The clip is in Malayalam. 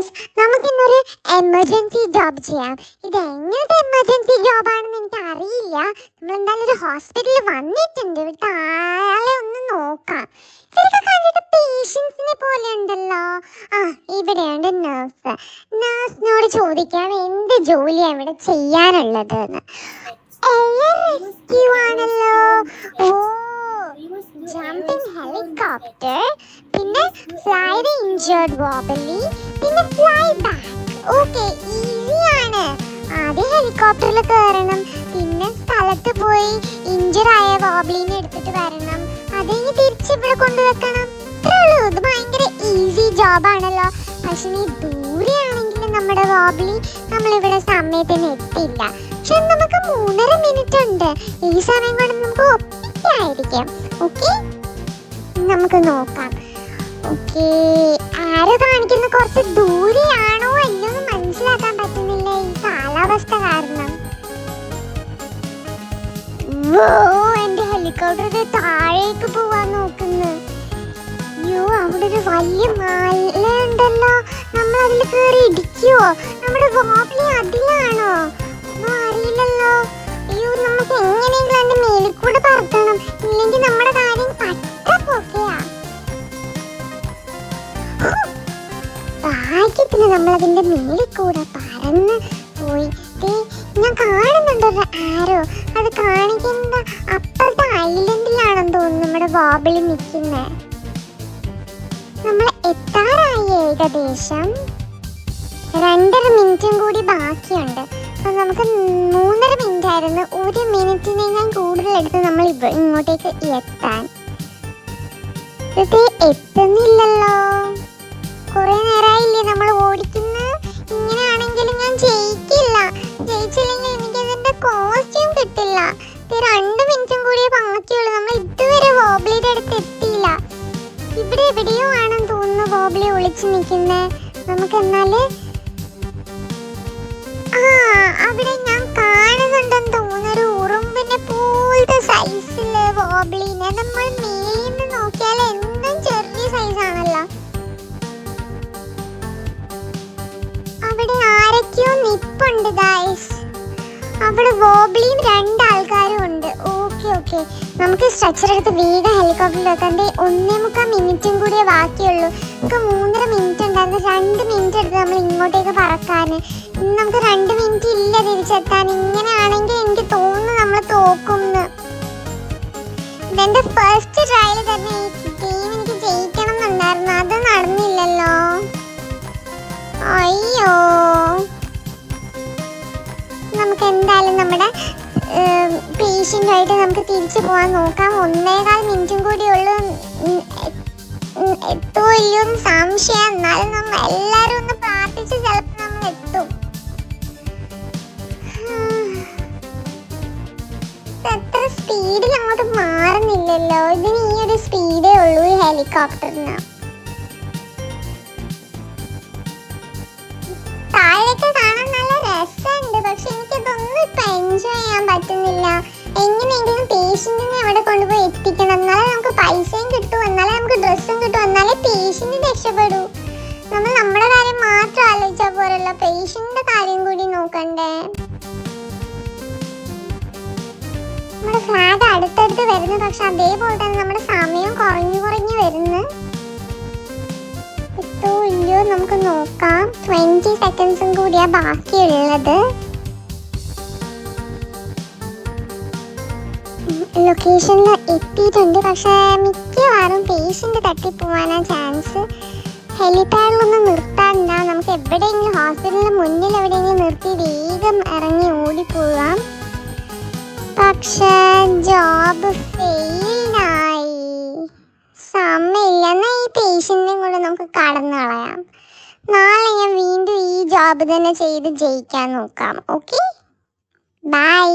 ഗൈസ്, നമുക്കിന്നൊരു എമർജൻസി ജോബ് ചെയ്യാം. ഇത് എങ്ങനത്തെ എമർജൻസി ജോബാണെന്ന് എനിക്ക് അറിയില്ല. നമ്മൾ എന്തായാലും ഒരു ഹോസ്പിറ്റലിൽ വന്നിട്ടുണ്ട്. ഇവിടുത്തെ ആളെ ഒന്ന് നോക്കാം. ഇതൊക്കെ കണ്ടിട്ട് പേഷ്യൻസിനെ പോലെ ഉണ്ടല്ലോ. ഇവിടെയുണ്ട് നേഴ്സ്. നേഴ്സിനോട് ചോദിക്കാം എന്ത് ജോലിയാണ് ഇവിടെ ചെയ്യാനുള്ളത് എന്ന്. എയർ റെസ്ക്യൂ ആണല്ലോ. ജമ്പിംഗ് ഹെലികോപ്റ്റർ, പിന്നെ ഫ്ലൈ ദ ഇൻജേർഡ് വോബലി, പിന്നെ ഫ്ലൈ ബാക്ക്. ഓക്കെ, ഈസിയാണ്. ആദ്യം ഹെലികോപ്റ്ററിൽ കയറണം, പിന്നെ സ്ഥലത്ത് പോയി ഇഞ്ചറായ വോബലിനെ എടുത്തിട്ട് വരണം, അതിന് തിരിച്ചിവിടെ കൊണ്ടുവെക്കണം. ഇത്രയുള്ളൂ. ഇത് ഭയങ്കര ഈസി ജോബാണല്ലോ. പക്ഷെ നീ ദൂരെയാണെങ്കിൽ നമ്മുടെ വോബലി നമ്മളിവിടെ സമയത്തിന് എത്തില്ല. പക്ഷെ നമുക്ക് 3.5 മിനിറ്റ് ഉണ്ട്. ഈ സമയം കൊണ്ട് നമുക്ക് ഒപ്പിക്കായിരിക്കും. ഓക്കെ, നമുക്ക് നോക്കാം. ഓക്കെ, ആരോ കാണിക്കുന്ന കുറച്ച് ദൂരെയാണോ അല്ലൊന്ന് മനസ്സിലാക്കാൻ പറ്റുന്നില്ല ഈ കാലാവസ്ഥ കാരണം. എന്റെ ഹെലികോപ്റ്റർ താഴേക്ക് പോവാൻ നോക്കുന്നു. അയ്യോ, അവിടെ ഒരു വലിയ മല ഉണ്ടല്ലോ. നമ്മൾ അതിൽ കയറി ഇടിക്കുവോ? നമ്മുടെ വോബലി അതിലാണോ? ഒന്നും അറിയില്ലല്ലോ. അയ്യോ, നമുക്ക് എങ്ങനെയെങ്കിലും അതിന്റെ മേലിൽ കൂടെ പറക്കണം, ഇല്ലെങ്കിൽ നമ്മുടെ കാര്യം പറ്റപ്പൊക്കെയാ. ഭാഗ്യത്തിന് നമ്മൾ അതിന്റെ മേലിൽ കൂടെ പറന്ന് പോയി. ഞാൻ കാണുന്നുണ്ട് ഒരു ആരോ. അത് കാണിക്കുന്ന അപ്പുറത്തെ ഐലൻഡിലാണെന്ന് തോന്നുന്നു നമ്മുടെ വോബലി നിൽക്കുന്നത്. നമ്മൾ എത്താറായി. ഏകദേശം 2.5 മിനിറ്റും കൂടി ബാക്കിയുണ്ട്. അപ്പൊ നമുക്ക് 3.5 മിനിറ്റ് ആയിരുന്നു. 1 മിനിറ്റിനേക്കാൾ കൂടുതൽ എടുത്ത് നമ്മൾ ഇങ്ങോട്ടേക്ക് എത്താൻ. ഇത് എത്തുന്നില്ലല്ലോ. കുറെ നേരമായില്ലേ നമ്മൾ ഓടിക്കുന്നു. ഇങ്ങനെയാണെങ്കിലും ഞാൻ ജയിക്കില്ല. ജയിച്ചില്ലെങ്കിൽ എനിക്ക് ഇതിന്റെ കോസ്റ്റ്യൂം കിട്ടില്ല. 2 മിനിറ്റും കൂടിയേ ബാക്കിയുള്ളൂ. നമ്മൾ ഇതുവരെ വോബലിയുടെ അടുത്ത് എത്തിയില്ല. ഇവിടെ എവിടെയോ ആണെന്ന് തോന്നുന്നു വോബലി ഒളിച്ചു നിൽക്കുന്നത്. നമുക്ക് എന്നാല് അവിടെ ഞാൻ കാണുന്നുണ്ടെന്ന് തോന്നുന്നു ഒരു ഉറുമ്പിനെ പോലത്തെ സൈസില് വോബലിനെ. നമ്മൾ മേലിന്ന് നോക്കിയാൽ എന്തും ചെറിയ സൈസാണല്ലോ. അവിടെ ആരൊക്കെയോ നിപ്പുണ്ട് ഗൈസ്. അവിടെ വോബലിയും 2 ആൾക്കാരും ഉണ്ട്. ഓക്കെ, നമുക്ക് സ്ട്രെച്ചർ എടുത്ത് വേഗം ഹെലികോപ്റ്ററിൽ വെക്കാൻ. 1.25 മിനിറ്റും കൂടിയേ ബാക്കിയുള്ളൂ. നമുക്ക് 3.5 മിനിറ്റ് ഉണ്ടായിരുന്നു. 2 മിനിറ്റ് എടുത്ത് നമ്മൾ ഇങ്ങോട്ടേക്ക് പറക്കാൻ. നമുക്ക് 2 മിനിറ്റ് ഇല്ല തിരിച്ചെത്താൻ. ഇങ്ങനെയാണെങ്കിൽ എനിക്ക് തോന്നുന്നു നമ്മൾ തോക്കുന്ന്. ഇതെന്റെ ഫസ്റ്റ് ട്രയൽ തന്നെ. ഈ ഗെയിം എനിക്ക് ജയിക്കണം എന്നുണ്ടായിരുന്നു, അത് നടന്നില്ലല്ലോ. അയ്യോ, നമുക്ക് എന്തായാലും നമ്മുടെ പേഷ്യൻ്റായിട്ട് നമുക്ക് തിരിച്ചു പോകാൻ നോക്കാം. 1.25 മിനിറ്റും കൂടി ഉള്ളൂ. എത്തുമോ ഇല്ലയോ എന്ന് സംശയം. എന്നാലും നമ്മൾ എല്ലാവരും ഒന്ന് പ്രാർത്ഥിച്ച് ചിലപ്പോൾ നമ്മൾ എത്തും. എത്ര സ്പീഡിൽ അങ്ങോട്ട് മാറുന്നില്ലല്ലോ. ഇതിന് ഈ ഒരു സ്പീഡേ ഉള്ളൂ ഈ ഹെലികോപ്റ്ററിന്. താഴേക്ക് കാണാൻ നല്ല രസമുണ്ട്, പക്ഷെ എനിക്കതൊന്നും ഇപ്പൊ എൻജോയ് ചെയ്യാൻ പറ്റുന്നില്ല. എങ്ങനെയെങ്കിലും പേഷ്യന്റിനെ അവിടെ കൊണ്ടുപോയി എത്തിക്കണം. എന്നാലേ നമുക്ക് പൈസയും കിട്ടൂ, എന്നാലേ നമുക്ക് ഡ്രസ്സും കിട്ടൂ, എന്നാലേ പേഷ്യന്റ് രക്ഷപ്പെടൂ. നമ്മൾ നമ്മുടെ കാര്യം മാത്രം ആലോചിച്ചാൽ പോരല്ലോ, പേഷ്യന്റിന്റെ കാര്യം കൂടി നോക്കണ്ടേ. നമ്മുടെ ഫ്ലാഗ് അടുത്തടുത്ത് വരുന്നു, പക്ഷെ അതേപോലെ തന്നെ നമ്മുടെ സമയം കുറഞ്ഞു വരുന്നു. ഇല്ലയോ നമുക്ക് നോക്കാം. 20 സെക്കൻഡ്സും കൂടിയാ ബാക്കിയുള്ളത്. ലൊക്കേഷനിൽ എത്തിയിട്ടുണ്ട്, പക്ഷെ മിക്കവാറും പേഷ്യന്റ് തട്ടിപ്പോവാനാ ചാൻസ്. ഹെലിപാഡിലൊന്നും നിർത്താണ്ട. നമുക്ക് എവിടെയെങ്കിലും ഹോസ്പിറ്റലിന് മുന്നിൽ എവിടെയെങ്കിലും നിർത്തി വേഗം ഇറങ്ങി ഓടിപ്പോവാം. പക്ഷെ ജോബ് ഫെയിലായി. സമയമില്ല. എന്നാൽ ഈ പേഷ്യന്റിനെയും കൂടെ നമുക്ക് കടന്നു കളയാം. നാളെ ഞാൻ വീണ്ടും ഈ ജോബ് തന്നെ ചെയ്ത് ജയിക്കാൻ നോക്കാം. Okay, by.